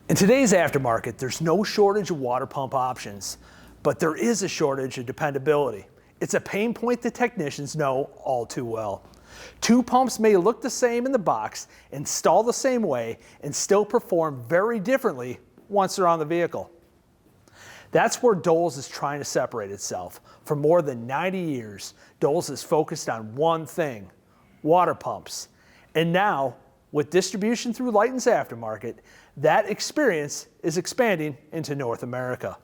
In today's aftermarket, there's no shortage of water pump options, but there is a shortage of dependability. It's a pain point that technicians know all too well. Two pumps may look the same in the box, install the same way, and still perform very differently once they're on the vehicle. That's where Dolz is trying to separate itself. For more than 90 years, Dolz is focused on one thing: water pumps. And now, with distribution through Leighton's Aftermarket, that experience is expanding into North America.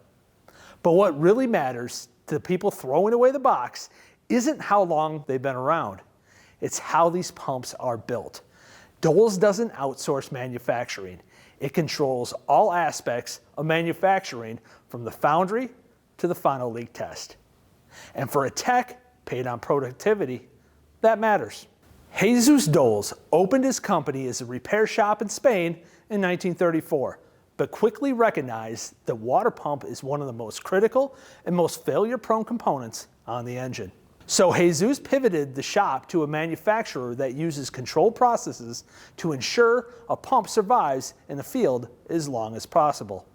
But what really matters to the people throwing away the box isn't how long they've been around. It's how these pumps are built. Dolz doesn't outsource manufacturing. It controls all aspects of manufacturing, from the foundry to the final leak test. And for a tech paid on productivity, that matters. Jesus Dolz opened his company as a repair shop in Spain in 1934, but quickly recognized that water pump is one of the most critical and most failure-prone components on the engine. So Jesus pivoted the shop to a manufacturer that uses controlled processes to ensure a pump survives in the field as long as possible.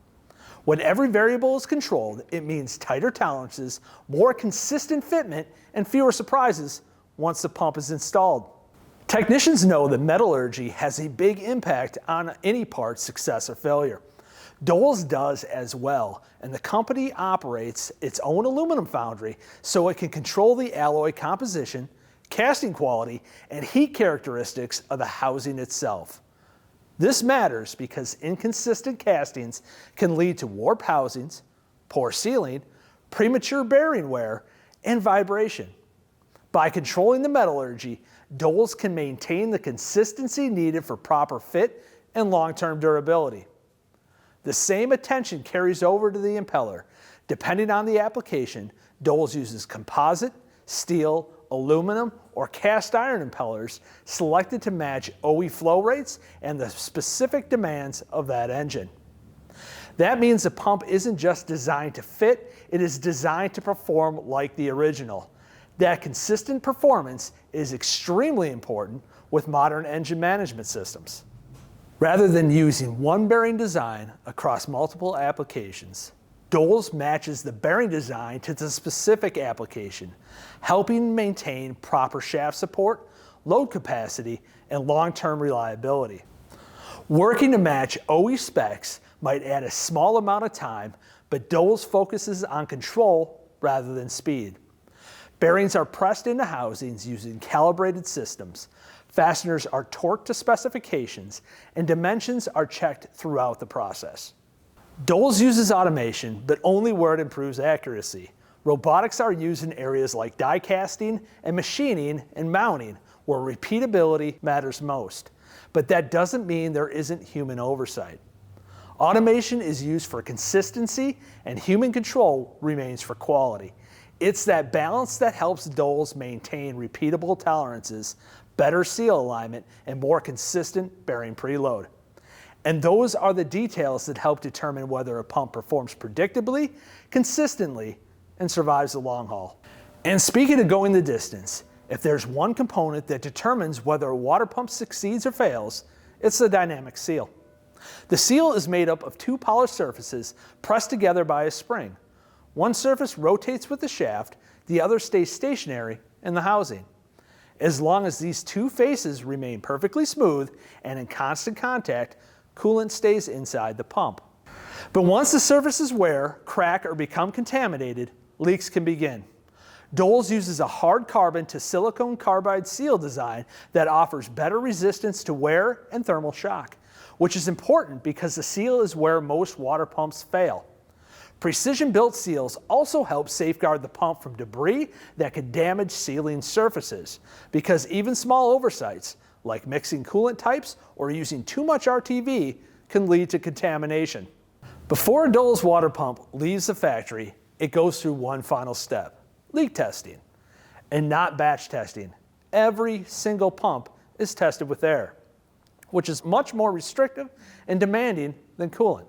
When every variable is controlled, it means tighter tolerances, more consistent fitment, and fewer surprises once the pump is installed. Technicians know that metallurgy has a big impact on any part's success or failure. Dolz does as well, and the company operates its own aluminum foundry so it can control the alloy composition, casting quality, and heat characteristics of the housing itself. This matters because inconsistent castings can lead to warped housings, poor sealing, premature bearing wear, and vibration. By controlling the metallurgy, Dolz can maintain the consistency needed for proper fit and long-term durability. The same attention carries over to the impeller. Depending on the application, Dolz uses composite, steel, aluminum, or cast iron impellers selected to match OE flow rates and the specific demands of that engine. That means the pump isn't just designed to fit, it is designed to perform like the original. That consistent performance is extremely important with modern engine management systems. Rather than using one bearing design across multiple applications, Dolz matches the bearing design to the specific application, helping maintain proper shaft support, load capacity, and long-term reliability. Working to match OE specs might add a small amount of time, but Dolz focuses on control rather than speed. Bearings are pressed into housings using calibrated systems. Fasteners are torqued to specifications, and dimensions are checked throughout the process. Dolz uses automation, but only where it improves accuracy. Robotics are used in areas like die casting and machining and mounting, where repeatability matters most. But that doesn't mean there isn't human oversight. Automation is used for consistency, and human control remains for quality. It's that balance that helps Dolz maintain repeatable tolerances, better seal alignment, and more consistent bearing preload. And those are the details that help determine whether a pump performs predictably, consistently, and survives the long haul. And speaking of going the distance, if there's one component that determines whether a water pump succeeds or fails, it's the dynamic seal. The seal is made up of two polished surfaces pressed together by a spring. One surface rotates with the shaft, the other stays stationary in the housing. As long as these two faces remain perfectly smooth and in constant contact, coolant stays inside the pump. But once the surfaces wear, crack, or become contaminated, leaks can begin. Dolz uses a hard carbon to silicone carbide seal design that offers better resistance to wear and thermal shock, which is important because the seal is where most water pumps fail. Precision-built seals also help safeguard the pump from debris that could damage sealing surfaces, because even small oversights, like mixing coolant types or using too much RTV, can lead to contamination. Before a Dolz water pump leaves the factory, it goes through one final step: leak testing. And not batch testing. Every single pump is tested with air, which is much more restrictive and demanding than coolant.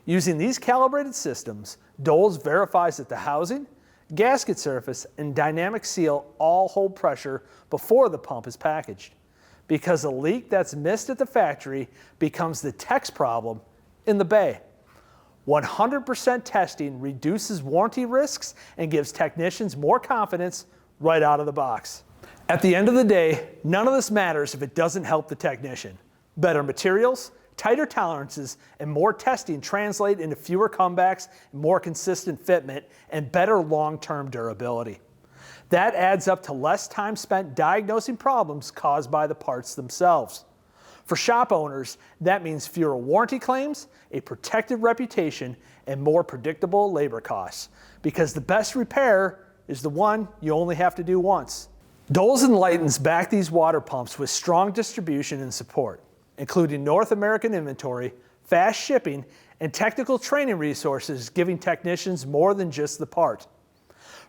Using these calibrated systems, Dolz verifies that the housing, gasket surface, and dynamic seal all hold pressure before the pump is packaged. Because a leak that's missed at the factory becomes the tech's problem in the bay. 100% testing reduces warranty risks and gives technicians more confidence right out of the box. At the end of the day, none of this matters if it doesn't help the technician. Better materials, tighter tolerances, and more testing translate into fewer comebacks, more consistent fitment, and better long-term durability. That adds up to less time spent diagnosing problems caused by the parts themselves. For shop owners, that means fewer warranty claims, a protected reputation, and more predictable labor costs, because the best repair is the one you only have to do once. Dolz and Lightens back these water pumps with strong distribution and support, including North American inventory, fast shipping, and technical training resources, giving technicians more than just the part.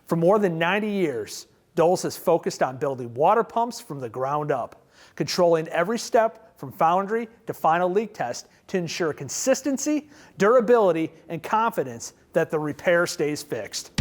For more than 90 years, Dolz has focused on building water pumps from the ground up, controlling every step from foundry to final leak test to ensure consistency, durability, and confidence that the repair stays fixed.